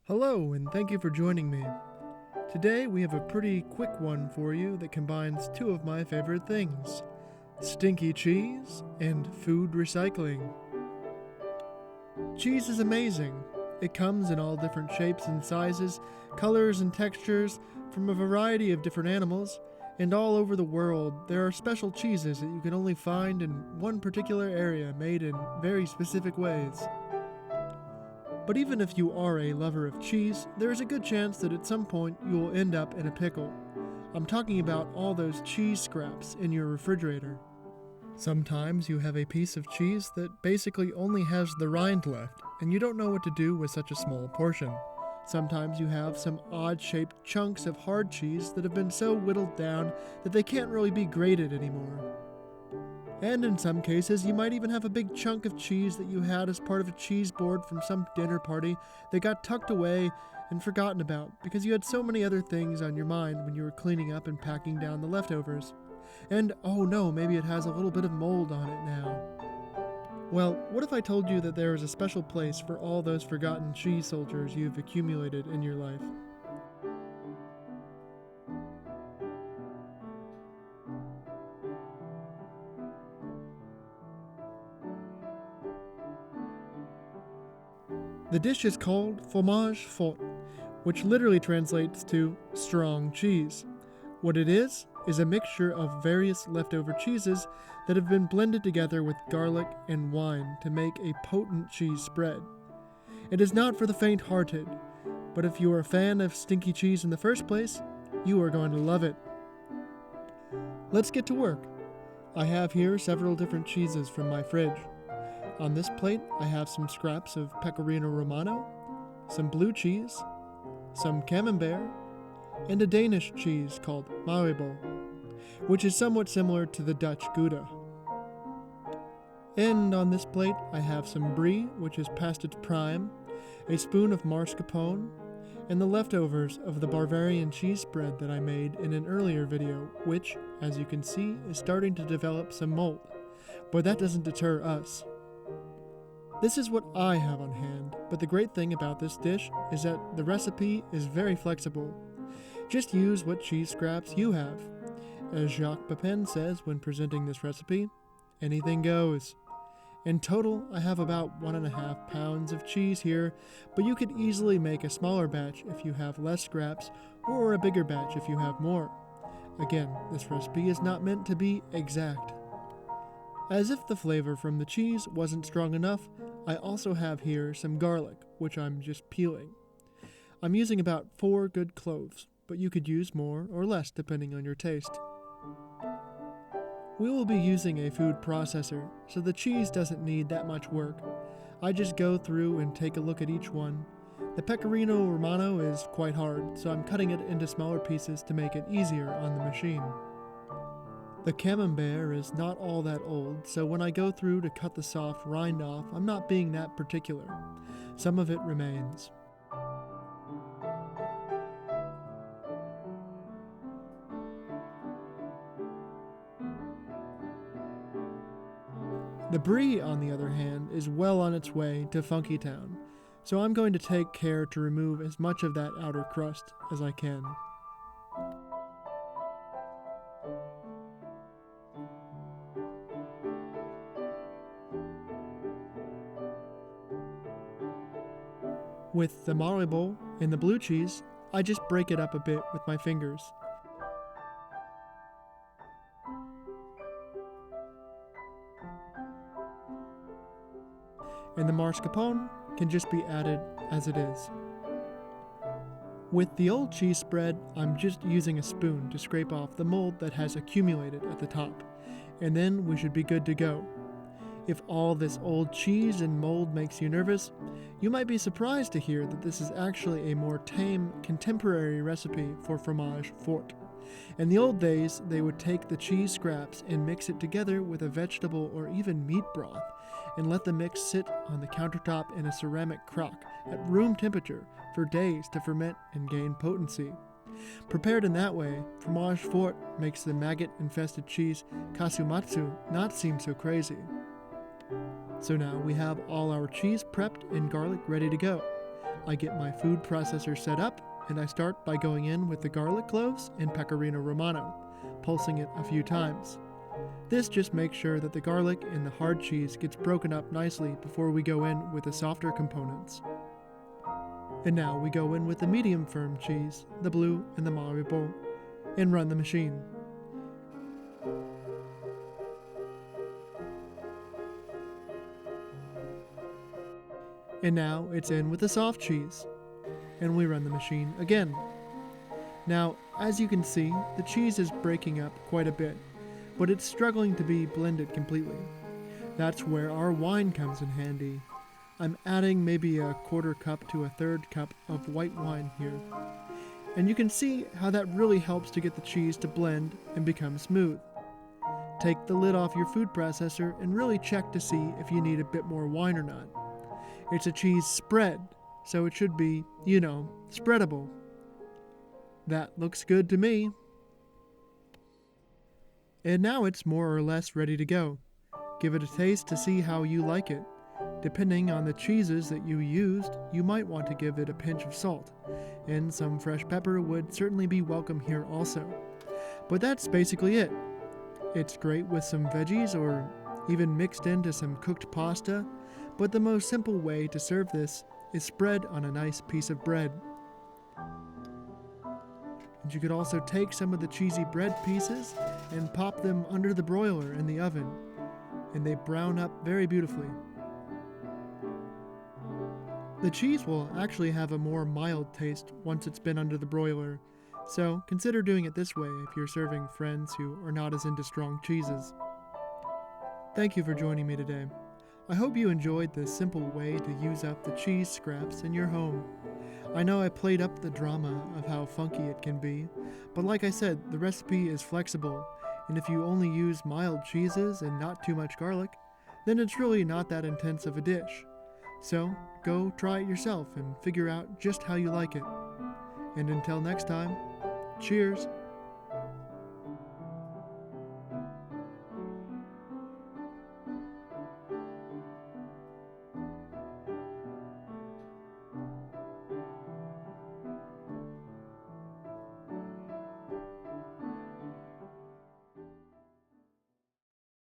Hello, and thank you for joining me. Today we have a pretty quick one for you that combines two of my favorite things: stinky cheese and food recycling. Cheese is amazing. It comes in all different shapes and sizes, colors and textures, from a variety of different animals, and all over the world there are special cheeses that you can only find in one particular area made in very specific ways. But even if you are a lover of cheese, there is a good chance that at some point you will end up in a pickle. I'm talking about all those cheese scraps in your refrigerator. Sometimes you have a piece of cheese that basically only has the rind left, and you don't know what to do with such a small portion. Sometimes you have some odd-shaped chunks of hard cheese that have been so whittled down that they can't really be grated anymore. And in some cases, you might even have a big chunk of cheese that you had as part of a cheese board from some dinner party that got tucked away and forgotten about because you had so many other things on your mind when you were cleaning up and packing down the leftovers. And oh no, maybe it has a little bit of mold on it now. Well, what if I told you that there is a special place for all those forgotten cheese soldiers you've accumulated in your life? The dish is called Fromage Fort, which literally translates to strong cheese. What it is a mixture of various leftover cheeses that have been blended together with garlic and wine to make a potent cheese spread. It is not for the faint-hearted, but if you are a fan of stinky cheese in the first place, you are going to love it. Let's get to work. I have here several different cheeses from my fridge. On this plate, I have some scraps of pecorino romano, some blue cheese, some camembert, and a Danish cheese called Maribor, which is somewhat similar to the Dutch Gouda. And on this plate, I have some brie, which is past its prime, a spoon of mascarpone, and the leftovers of the Bavarian cheese spread that I made in an earlier video, which, as you can see, is starting to develop some mold. But that doesn't deter us. This is what I have on hand, but the great thing about this dish is that the recipe is very flexible. Just use what cheese scraps you have. As Jacques Pepin says when presenting this recipe, anything goes. In total, I have about 1.5 pounds of cheese here, but you could easily make a smaller batch if you have less scraps, or a bigger batch if you have more. Again, this recipe is not meant to be exact. As if the flavor from the cheese wasn't strong enough, I also have here some garlic, which I'm just peeling. I'm using about 4 good cloves, but you could use more or less depending on your taste. We will be using a food processor, so the cheese doesn't need that much work. I just go through and take a look at each one. The pecorino romano is quite hard, so I'm cutting it into smaller pieces to make it easier on the machine. The camembert is not all that old, so when I go through to cut the soft rind off, I'm not being that particular. Some of it remains. The brie, on the other hand, is well on its way to Funky Town, so I'm going to take care to remove as much of that outer crust as I can. With the Maribor and the blue cheese, I just break it up a bit with my fingers. And the mascarpone can just be added as it is. With the old cheese spread, I'm just using a spoon to scrape off the mold that has accumulated at the top, and then we should be good to go. If all this old cheese and mold makes you nervous, you might be surprised to hear that this is actually a more tame, contemporary recipe for Fromage Fort. In the old days, they would take the cheese scraps and mix it together with a vegetable or even meat broth, and let the mix sit on the countertop in a ceramic crock at room temperature for days to ferment and gain potency. Prepared in that way, Fromage Fort makes the maggot-infested cheese kasumatsu not seem so crazy. So now we have all our cheese prepped and garlic ready to go. I get my food processor set up, and I start by going in with the garlic cloves and pecorino romano, pulsing it a few times. This just makes sure that the garlic and the hard cheese gets broken up nicely before we go in with the softer components. And now we go in with the medium firm cheese, the blue and the maribor, and run the machine. And now it's in with the soft cheese, and we run the machine again. Now, as you can see, the cheese is breaking up quite a bit, but it's struggling to be blended completely. That's where our wine comes in handy. I'm adding maybe a quarter cup to a third cup of white wine here. And you can see how that really helps to get the cheese to blend and become smooth. Take the lid off your food processor and really check to see if you need a bit more wine or not. It's a cheese spread, so it should be, spreadable. That looks good to me. And now it's more or less ready to go. Give it a taste to see how you like it. Depending on the cheeses that you used, you might want to give it a pinch of salt, and some fresh pepper would certainly be welcome here also. But that's basically it. It's great with some veggies or even mixed into some cooked pasta, but the most simple way to serve this is spread on a nice piece of bread. And you could also take some of the cheesy bread pieces and pop them under the broiler in the oven, and they brown up very beautifully. The cheese will actually have a more mild taste once it's been under the broiler, so consider doing it this way if you're serving friends who are not as into strong cheeses. Thank you for joining me today. I hope you enjoyed this simple way to use up the cheese scraps in your home. I know I played up the drama of how funky it can be, but like I said, the recipe is flexible, and if you only use mild cheeses and not too much garlic, then it's really not that intense of a dish. So, go try it yourself and figure out just how you like it. And until next time, cheers!